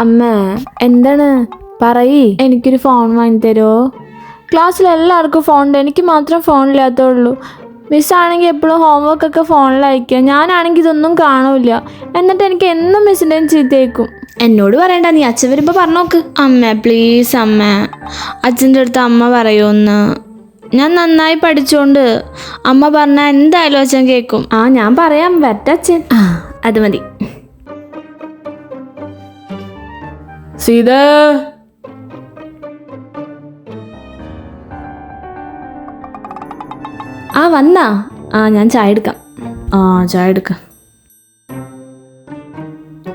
അമ്മ എന്താണ് പറയ്, എനിക്കൊരു ഫോൺ വാങ്ങി തരുമോ? ക്ലാസ്സിൽ എല്ലാവർക്കും ഫോണുണ്ട്, എനിക്ക് മാത്രം ഫോണില്ലാത്തുള്ളൂ. മിസ്സാണെങ്കിൽ എപ്പോഴും ഹോംവർക്കൊക്കെ ഫോണിൽ അയക്കുക, ഞാനാണെങ്കിൽ ഇതൊന്നും കാണൂല. എന്നിട്ട് എനിക്ക് എന്നും മിസ്സിൻ്റെ ചീത്തയേക്കും. എന്നോട് പറയണ്ട, നീ അച്ഛൻ വരുമ്പോൾ പറഞ്ഞോക്ക്. അമ്മ പ്ലീസ് അമ്മ, അച്ഛൻ്റെ അടുത്ത് അമ്മ പറയുമെന്ന്. ഞാൻ നന്നായി പഠിച്ചോണ്ട് അമ്മ പറഞ്ഞാൽ എന്തായാലും അച്ഛൻ കേൾക്കും. ആ ഞാൻ പറയാം, വരട്ടച്ഛൻ. ആ അത് മതി. സീത, ആ വന്നാ? ആ ഞാൻ ചായ എടുക്കാം. ആ ചായ എടുക്കാം.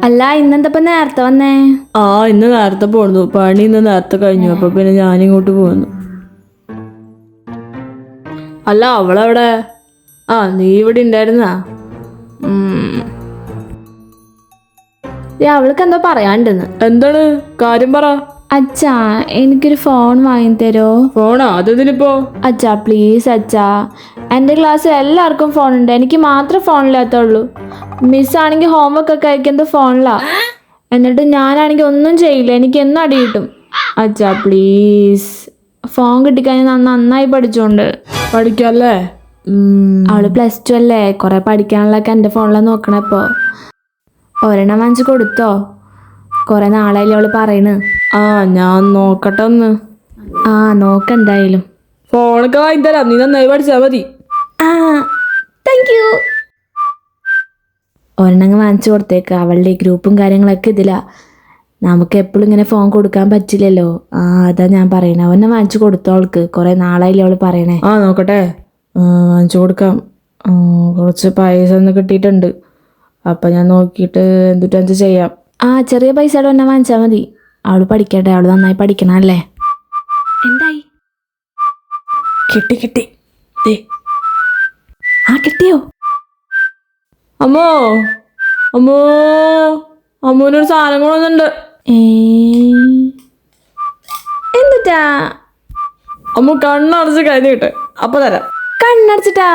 അല്ല ഇന്നെന്തപ്പം നേരത്തെ വന്നേ? ആ ഇന്ന് നേരത്തെ പോന്നു, പണി ഇന്ന് നേരത്തെ കഴിഞ്ഞു, അപ്പൊ പിന്നെ ഞാനിങ്ങോട്ട് പോന്നു. അല്ല അവളെവിടെ? ആ നീ ഇവിടെ ഉണ്ടായിരുന്നാ? അവൾക്ക് എന്തോ പറയാണ്ടെന്ന്. എന്താണ് കാര്യം പറ. അച്ഛാ എനിക്കൊരു ഫോൺ വാങ്ങി തരുമോ? ഫോണാ? അതെന്തിനിപ്പോ? അച്ഛാ പ്ലീസ് അച്ഛാ, എൻ്റെ ക്ലാസ്സിൽ എല്ലാവർക്കും ഫോണുണ്ട്, എനിക്ക് മാത്രം ഫോണില്ലാത്തുള്ളൂ. മിസ്സാണെങ്കിൽ ഹോംവർക്ക് ഒക്കെ അയക്കുന്നത് ഫോണിലാണ്, എന്നിട്ട് ഞാനാണെങ്കിൽ ഒന്നും ചെയ്യില്ല, എനിക്ക് എന്നും അടി കിട്ടും. അച്ഛാ പ്ലീസ്, ഫോൺ കിട്ടിക്കഴിഞ്ഞാൽ ഞാൻ നന്നായി പഠിച്ചോണ്ട്. പഠിക്കല്ലേ? അവള് +2 അല്ലേ, കുറെ പഠിക്കാനുള്ളതൊക്കെ എൻ്റെ ഫോണിലാണ് നോക്കണേ. ഇപ്പോൾ ഒരെണ്ണം വാങ്ങിച്ച് കൊടുത്തോ? കുറെ നാളായില്ലേ അവള് പറയണ്. ആ ഞാൻ നോക്കട്ടെ ഒന്ന്. ആ നോക്കെന്തായാലും. ഫോണൊക്കെ വാങ്ങി തരാം, നീ നന്നായി പഠിച്ചാ മതി. ആ താങ്ക് യു. ഒരെണ്ണം വാങ്ങിച്ചു കൊടുത്തേക്ക്, അവളുടെ ഗ്രൂപ്പും കാര്യങ്ങളൊക്കെ ഇതിലാ. നമുക്ക് എപ്പോഴും ഇങ്ങനെ ഫോൺ കൊടുക്കാൻ പറ്റില്ലല്ലോ. ആ അതാ ഞാൻ പറയണേ, ഒരെണ്ണം വാങ്ങിച്ചു കൊടുത്തോ അവൾക്ക്, കുറെ നാളായില്ലേ അവള് പറയണേ. ആ നോക്കട്ടെ, വാങ്ങിച്ചു കൊടുക്കാം. കുറച്ച് പൈസ ഒന്ന് കിട്ടിയിട്ടുണ്ട്, അപ്പം ഞാൻ നോക്കിയിട്ട് എന്തിട്ട് ചെയ്യാം. ആ ചെറിയ പൈസയുടെ ഒരെണ്ണം വാങ്ങിച്ചാൽ മതി, അവള് പഠിക്കട്ടെ, അവള് നന്നായി പഠിക്കണല്ലേ. എന്തായി? കിട്ടി കിട്ടി. ദേ ആ കിട്ടിയോ? അമ്മോ അമ്മോ, അമ്മൂനൊരു സാധനം കൊണ്ടുവന്നുണ്ട്. എന്നിട്ടാ? അമ്മ കണ്ണടച്ച് കഴിഞ്ഞിട്ട് അപ്പൊ തരാം. കണ്ണടച്ചിട്ടാ?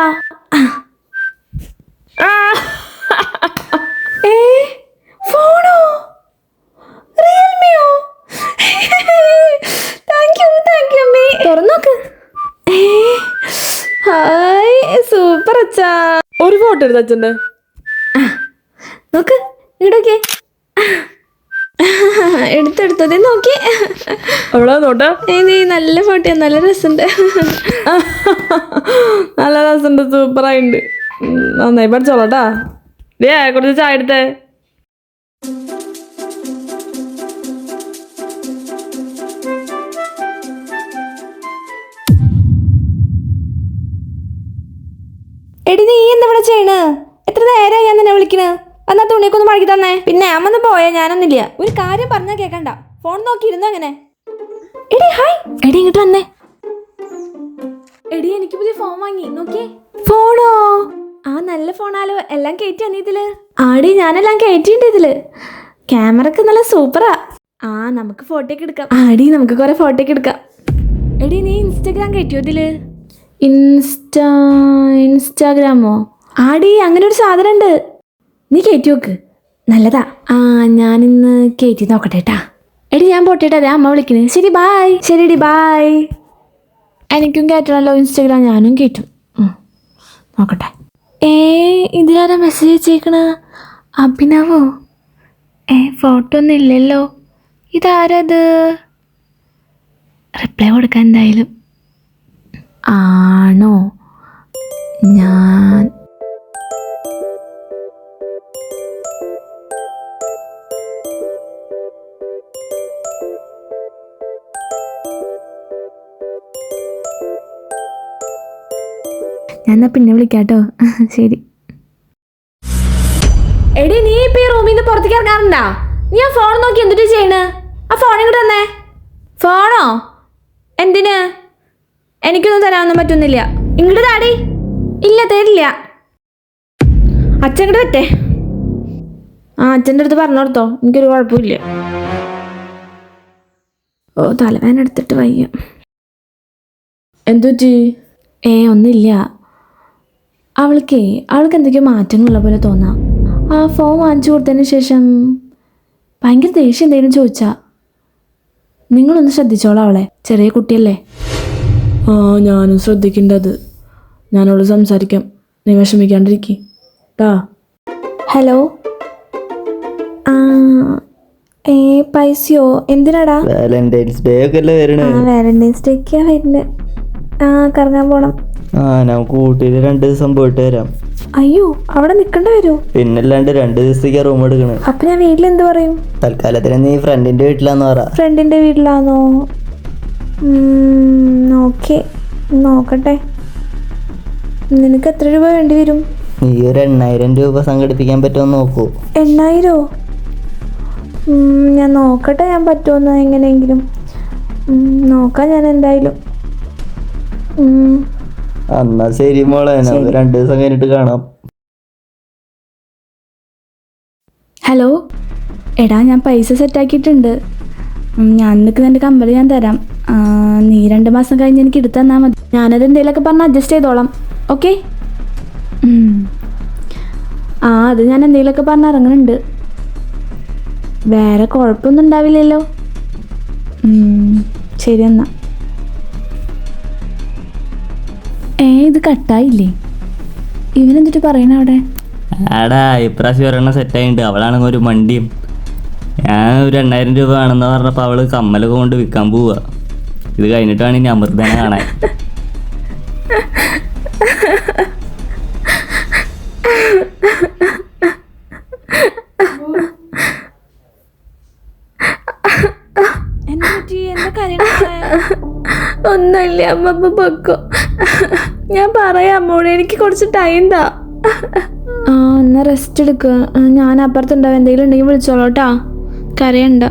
ഫോണോ? റിയൽമിയോ? താങ്ക് യു അമ്മേ. തുറന്നോക്ക്. ഹായ് സൂപ്പർ അച്ഛാ. ഒരു ഫോട്ടോ എടുത്ത് അച്ഛൻ്റെ. നോക്ക് ഇടൊക്കെ എടുത്തെടുത്തതേ നോക്കി. അവിടെ നോട്ടെ. നീ നല്ല ഫോട്ടോ, നല്ല രസമുണ്ട്. നല്ല രസമുണ്ട്, സൂപ്പറായിട്ടുണ്ട്. നന്നായി പഠിച്ചോളാട്ടാ. കുറച്ച് ചായ എടുത്തേ. എടി നീ എന്താ ഇവിടെ ചെയ്യണ്? എത്ര നേരമായി ഞാൻ നിന്നെ വിളിക്കണ്? എന്നാ തുണിയൊക്കെ ഒന്ന് മടക്കി തന്നെ. പിന്നെ അമ്മന്ന് പോയാ ഞാനൊന്നുമില്ല. ഒരു കാര്യം പറഞ്ഞാൽ കേൾക്കണ്ട, ഫോൺ നോക്കിയിരുന്നു അങ്ങനെ. എടി ഹായ്. എടി ഇങ്ങോട്ട് വന്നേ. എടി എനിക്ക് പുതിയ ഫോൺ വാങ്ങി, നോക്കിയേ. ഫോണോ? ആ നല്ല ഫോണാലോ, എല്ലാം കയറ്റി നീ ഇതില്. ആടി ഞാനെല്ലാം കയറ്റിണ്ട് ഇതില്, ക്യാമറ ഒക്കെ നല്ല സൂപ്പറാ. ആ നമുക്ക് ഫോട്ടോ ഒക്കെ എടുക്കാം. ആടി നമുക്ക് കുറെ ഫോട്ടോ ഒക്കെ എടുക്കാം. എടി നീ ഇൻസ്റ്റാഗ്രാം കയറ്റിയോ ഇതില്? ഇൻസ്റ്റാഗ്രാമോ? ആടി അങ്ങനെ ഒരു സാധനം ഉണ്ട്, നീ കയറ്റി നോക്ക്, നല്ലതാ. ആ ഞാനിന്ന് കയറ്റി നോക്കട്ടെ കേട്ടാ. എടി ഞാൻ പോട്ടെട്ടാ, അതെ അമ്മ വിളിക്കണേ. ശരി ബായ്. ശരിടി ബായ്. എനിക്കും കയറ്റണല്ലോ ഇൻസ്റ്റാഗ്രാം, ഞാനും കയറ്റും. നോക്കട്ടെ. ഇതിലാരാ മെസ്സേജ് അയച്ചേക്കണ? അഭിനവോ? ഫോട്ടോ ഒന്നും ഇല്ലല്ലോ, ഇതാരത്? റിപ്ലൈ കൊടുക്കാൻ എന്തായാലും. ആണോ? ഞാൻ എന്നാ പിന്നെ വിളിക്കാട്ടോ. ശരി. എടി നീ ഇപ്പൊ ഈ റൂമിൽ നിന്ന് പുറത്തേക്ക് ഇറങ്ങാറുണ്ടാ? നീ ആ ഫോൺ നോക്കി എന്തിട്ട് ചെയ്യണ്? ആ ഫോൺ ഇങ്ങോട്ട് തന്നെ. ഫോണോ? എന്തിന്? എനിക്കൊന്നും തരാനൊന്നും പറ്റുന്നില്ല. ഇങ്ങോട്ട് താടി. ഇല്ല തരില്ല. അച്ഛൻ ഇങ്ങോട്ട് പറ്റേ. ആ അച്ഛൻ്റെ അടുത്ത് പറഞ്ഞോർത്തോ, എനിക്കൊരു കുഴപ്പമില്ല. ഓ തലവേദന എടുത്തിട്ട് വയ്യ. എന്തുപറ്റി? ഒന്നുമില്ല. അവൾക്ക് എന്തൊക്കെയോ മാറ്റങ്ങളുള്ള പോലെ തോന്നാം. ആ ഫോൺ വാങ്ങിച്ചു കൊടുത്തതിന് ശേഷം ഭയങ്കര ദേഷ്യം എന്തെങ്കിലും ചോദിച്ചാ നിങ്ങളൊന്ന് ശ്രദ്ധിച്ചോളാം അവളെ, ചെറിയ കുട്ടിയല്ലേ. ആ ഞാനും ശ്രദ്ധിക്കേണ്ടത്. ഞാനോട് സംസാരിക്കാം, നീ വിഷമിക്കാണ്ടിരിക്കും ട്ടാ. ഹലോ. ആ പൈസയോ എന്തിനാടാ? വാലന്റൈൻസ് ഡേ ഒക്കെ അല്ലേ വരണേ? വാലന്റൈൻസ് ഡേക്കാ വരുന്നത്. കറങ്ങാൻ പോണം. നമുക്ക് ഊട്ടിയിൽ 2 ദിവസം പോയിട്ട് വരാം. അയ്യോ, അവിടെ നിൽക്കേണ്ട വരുമോ? പിന്നല്ലാണ്ട് 2 ദിവസത്തേക്ക് റൂം എടുക്കണേ. അപ്പൊ ഞാൻ വീട്ടിൽ എന്ത് പറയും? തൽക്കാലത്തിന് നീ ഫ്രണ്ടിന്റെ വീട്ടിലാന്ന് പറ. ഫ്രണ്ടിന്റെ വീട്ടിലാണോ? ഓക്കെ, നോക്കട്ടെ. നിനക്ക് എത്ര രൂപ വേണ്ടി വരും? നീ ഒരു 8,000 രൂപ സംഘടിപ്പിക്കാൻ പറ്റുമോ നോക്കൂ. 8,000? ഞാൻ നോക്കട്ടെ, ഞാൻ പറ്റുമെന്ന് എങ്ങനെയെങ്കിലും നോക്കാം ഞാൻ എന്തായാലും. എന്നാ ശരി മോളെ, നമുക്ക് 2 ദിവസം കഴിഞ്ഞിട്ട് കാണാം. ഹലോ എടാ, ഞാൻ പൈസ സെറ്റാക്കിയിട്ടുണ്ട്. ഞാൻ നിൽക്കുന്ന എൻ്റെ കമ്പനി ഞാൻ തരാം. നീ 2 മാസം കഴിഞ്ഞ് എനിക്ക് എടുത്തു തന്നാൽ മതി. ഞാനത് എന്തെങ്കിലുമൊക്കെ പറഞ്ഞ് അഡ്ജസ്റ്റ് ചെയ്തോളാം. ഓക്കെ? അത് ഞാൻ എന്തെങ്കിലുമൊക്കെ പറഞ്ഞ് ഇറങ്ങുന്നുണ്ട്. വേറെ കുഴപ്പമൊന്നും ഉണ്ടാവില്ലല്ലോ? ശരി എന്നാ. ഇത് കട്ടായില്ലേ? ഇവനെന്തിട്ട് പറയണ അവിടെ? ആടാ ഇപ്രാവശ്യം ഒരെണ്ണം സെറ്റായിട്ടുണ്ട്. അവളാണെങ്കിൽ ഒരു മണ്ടിയും. ഞാൻ ഒരു 8,000 രൂപ വേണമെന്ന് പറഞ്ഞപ്പോൾ അവള് കമ്മലൊക്കെ കൊണ്ട് വിൽക്കാൻ പോവുക. ഇത് കഴിഞ്ഞിട്ടാണ് ഇനി അമൃതനെ കാണാൻ. ഒന്നുമില്ല അമ്മ, പൊക്കോ. ഞാൻ പറയാം അമ്മോട്, എനിക്ക് കുറച്ച് ടൈം താ. എന്നാ റെസ്റ്റ് എടുക്കുക. ഞാൻ അപ്പുറത്തുണ്ടാവും, എന്തെങ്കിലും ഉണ്ടെങ്കിൽ വിളിച്ചോളൂട്ടാ. കരയണ്ട.